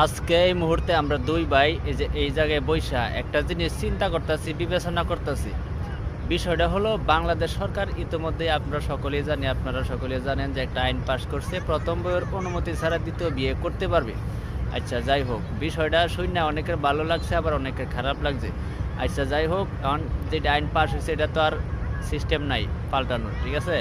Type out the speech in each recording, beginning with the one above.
আজকে এই মুহূর্তে আমরা দুই ভাই এই জায়গায় বৈশা একটা জিনিস চিন্তা করতেছি, বিবেচনা করতেছি। বিষয়টা হলো বাংলাদেশ সরকার ইতিমধ্যে আপনারা সকলেই জানেন যে একটা আইন পাশ করছে, প্রথম বইয়ের অনুমতি ছাড়া দ্বিতীয় বিয়ে করতে পারবে। আচ্ছা যাই হোক, বিষয়টা শুনে অনেকের ভালো লাগছে, আবার অনেকের খারাপ লাগছে। আচ্ছা যাই হোক, এখন যেটা আইন পাশ হয়েছে এটা তো আর সিস্টেম নাই পাল্টানোর, ঠিক আছে।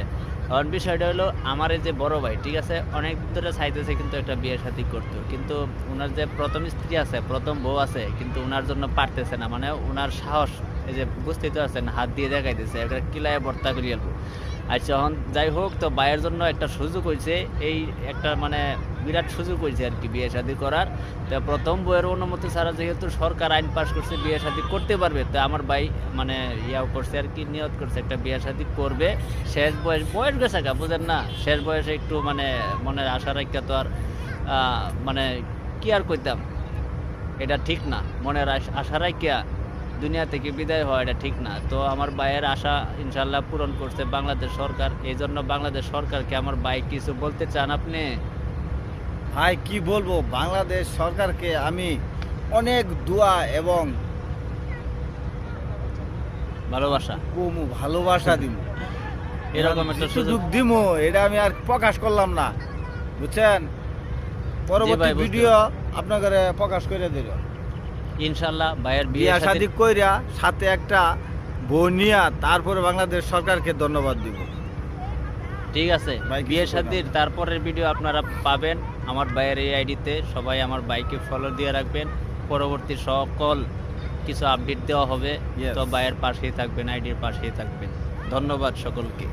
এখন বিষয়টা হলো আমার এই যে বড় ভাই, ঠিক আছে, অনেক দিন ধরে চাইতেছে কিন্তু একটা বিয়ে শাদী করতো, কিন্তু ওনার যে প্রথম স্ত্রী আছে, প্রথম বউ আছে, কিন্তু ওনার জন্য পারতেছে না, মানে ওনার সাহস, এই যে বুঝতেই তো আছেন, হাত দিয়ে দেখাইতেছে একটা কিলায় ভর্তা করিয়ে আলবো। আচ্ছা এখন যাই হোক, তো ভাইয়ের জন্য একটা সুযোগ হয়েছে, এই একটা মানে বিরাট সুযোগ হয়েছে আর কি বিয়ে শাদী করার। তো প্রথম বইয়ের অনুমতি ছাড়া যেহেতু সরকার আইন পাশ করছে বিয়ে শাদী করতে পারবে, তো আমার ভাই মানে ইয়াও করছে আর কি, নিয়ত করছে একটা বিয়ে শাদী করবে। শেষ বয়স গেছে গা, বুঝেন না, শেষ বয়সে একটু মানে মনের আশা রাখা তো আর মানে কি আর কইতাম, এটা ঠিক না। মনের আশা রাখিয়া দুনিয়া থেকে বিদায় হওয়া এটা ঠিক না। তো আমার ভাইয়ের আশা ইনশাল্লাহ পূরণ করছে বাংলাদেশ সরকার, এই জন্য বাংলাদেশ সরকারকে আমার ভাই কিছু বলতে চান আপনি? ভাই কি বলবো, বাংলাদেশ সরকারকে আমি অনেক দোয়া এবং ভালোবাসা ভালোবাসা দিব। এরকম একটা সুযোগ দিব, এটা আমি আর প্রকাশ করলাম না, বুঝছেন। পরবর্তী বুঝতে ভিডিও আপনাদের প্রকাশ করে দিল। ইনশাল্লাহ ভাইয়ের বিয়ে বিয়া শাদী শাদী কইরা সাথে একটা বউ নিয়া তারপরে বাংলাদেশ সরকারকে ধন্যবাদ দিব। ঠিক আছে, ভাই, কিছু বিয়ে কই না। শাদীর তারপরের ভিডিও আপনারা পাবেন আমার ভাইয়ের এই আইডিতে। সবাই আমার বাইকে ফলো দিয়ে রাখবেন, পরবর্তী সকল কিছু আপডেট দেওয়া হবে। Yes. তো ভাইয়ের পাশেই থাকবেন, আইডির পাশেই থাকবেন। ধন্যবাদ সকলকে।